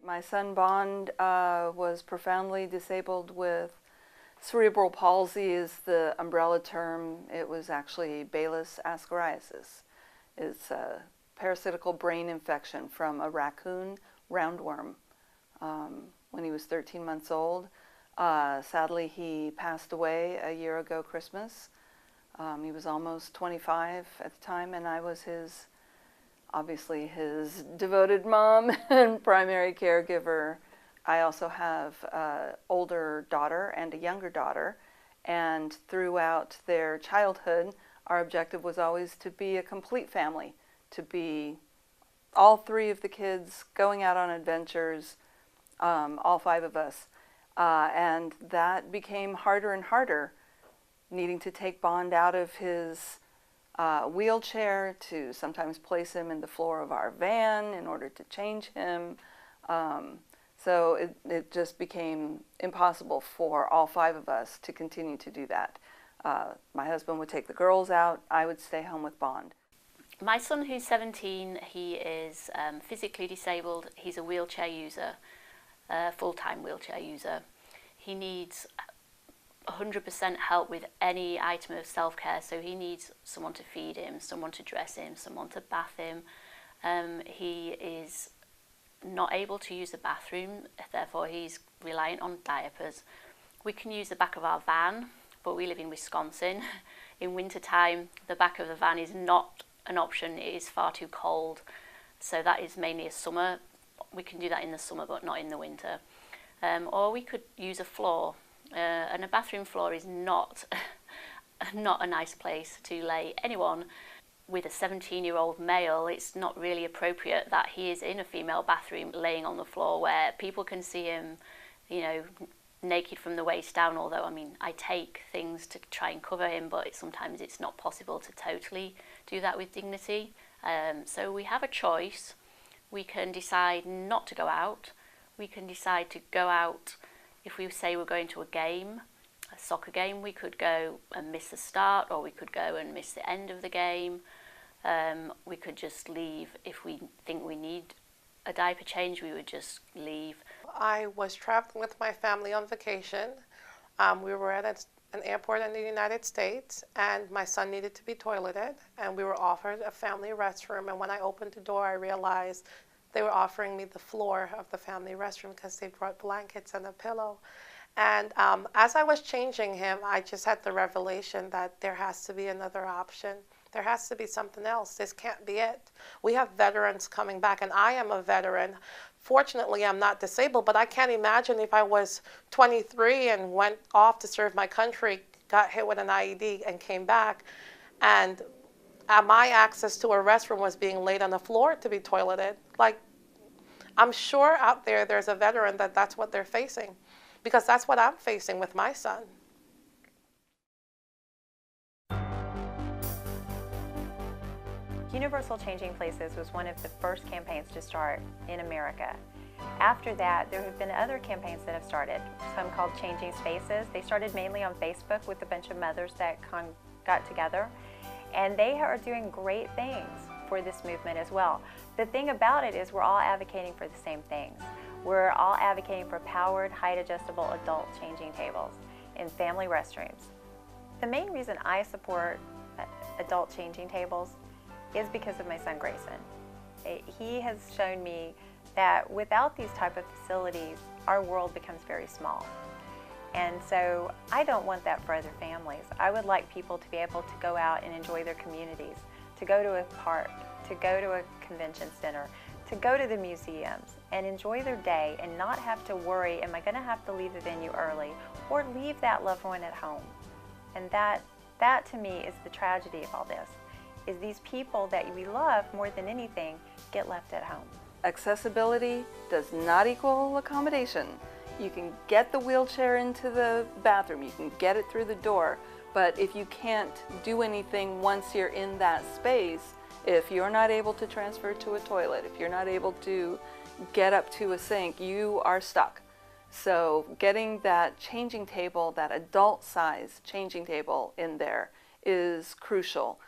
My son Bond was profoundly disabled with cerebral palsy is the umbrella term. It was actually Baylis ascariasis. It's a parasitical brain infection from a raccoon roundworm when he was 13 months old. Sadly, he passed away a year ago Christmas. He was almost 25 at the time, and I was obviously his devoted mom and primary caregiver. I also have an older daughter and a younger daughter, and throughout their childhood, our objective was always to be a complete family, to be all three of the kids going out on adventures, all five of us. And that became harder and harder, needing to take Bond out of his wheelchair to sometimes place him in the floor of our van in order to change him. So it just became impossible for all five of us to continue to do that. My husband would take the girls out. I would stay home with Bond. My son, who's 17, he is physically disabled. He's a wheelchair user, a full-time wheelchair user. He needs 100% help with any item of self-care, so he needs someone to feed him, someone to dress him, someone to bath him. He is not able to use the bathroom, therefore he's reliant on diapers. We can use the back of our van, but we live in Wisconsin. In winter time, the back of the van is not an option. It is far too cold, so that is mainly a summer. We can do that in the summer, but not in the winter. Or we could use a floor, and a bathroom floor is not a nice place to lay anyone. With a 17-year-old male, it's not really appropriate that he is in a female bathroom laying on the floor where people can see him, naked from the waist down, although, I take things to try and cover him, but sometimes it's not possible to totally do that with dignity. So we have a choice. We can decide not to go out. We can decide to go out. If we say we're going to a game, a soccer game, we could go and miss the start, or we could go and miss the end of the game. We could just leave. If we think we need a diaper change, we would just leave. I was traveling with my family on vacation. We were at an airport in the United States, and my son needed to be toileted, and we were offered a family restroom. And when I opened the door, I realized they were offering me the floor of the family restroom because they brought blankets and a pillow. And as I was changing him, I just had the revelation that there has to be another option. There has to be something else. This can't be it. We have veterans coming back, and I am a veteran. Fortunately, I'm not disabled, but I can't imagine if I was 23 and went off to serve my country, got hit with an IED, and came back, and my access to a restroom was being laid on the floor to be toileted. Like, I'm sure out there there's a veteran that's what they're facing, because that's what I'm facing with my son. Universal Changing Places was one of the first campaigns to start in America. After that, there have been other campaigns that have started, some called Changing Spaces. They started mainly on Facebook with a bunch of mothers that got together, and they are doing great things for this movement as well. The thing about it is we're all advocating for the same things. We're all advocating for powered, height-adjustable adult changing tables in family restrooms. The main reason I support adult changing tables is because of my son Greyson. He has shown me that without these type of facilities, our world becomes very small. And so I don't want that for other families. I would like people to be able to go out and enjoy their communities, to go to a park, to go to a convention center, to go to the museums and enjoy their day and not have to worry, am I going to have to leave the venue early or leave that loved one at home? And that to me is the tragedy of all this, is these people that we love more than anything get left at home. Accessibility does not equal accommodation. You can get the wheelchair into the bathroom, you can get it through the door, but if you can't do anything once you're in that space, if you're not able to transfer to a toilet, if you're not able to get up to a sink, you are stuck. So getting that changing table, that adult size changing table in there is crucial.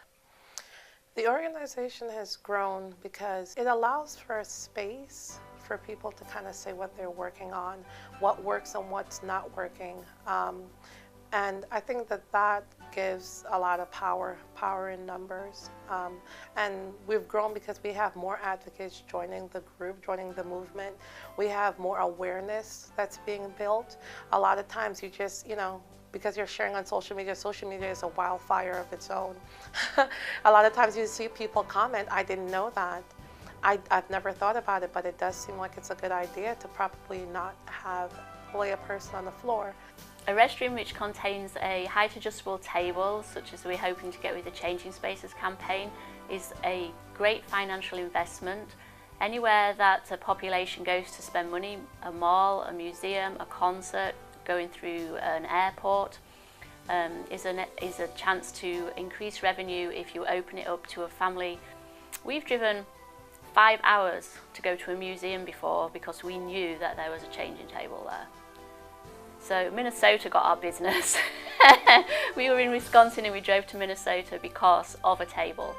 The organization has grown because it allows for a space for people to kind of say what they're working on, what works and what's not working. And I think that that gives a lot of power in numbers. And we've grown because we have more advocates joining the group, joining the movement. We have more awareness that's being built. A lot of times you just, because you're sharing on social media is a wildfire of its own. A lot of times you see people comment, I didn't know that. I've never thought about it, but it does seem like it's a good idea to probably not lay a person on the floor. A restroom which contains a height adjustable table, such as we're hoping to get with the Changing Spaces campaign, is a great financial investment. Anywhere that a population goes to spend money, a mall, a museum, a concert, going through an airport, is a chance to increase revenue if you open it up to a family. We've driven 5 hours to go to a museum before because we knew that there was a changing table there. So Minnesota got our business. We were in Wisconsin and we drove to Minnesota because of a table.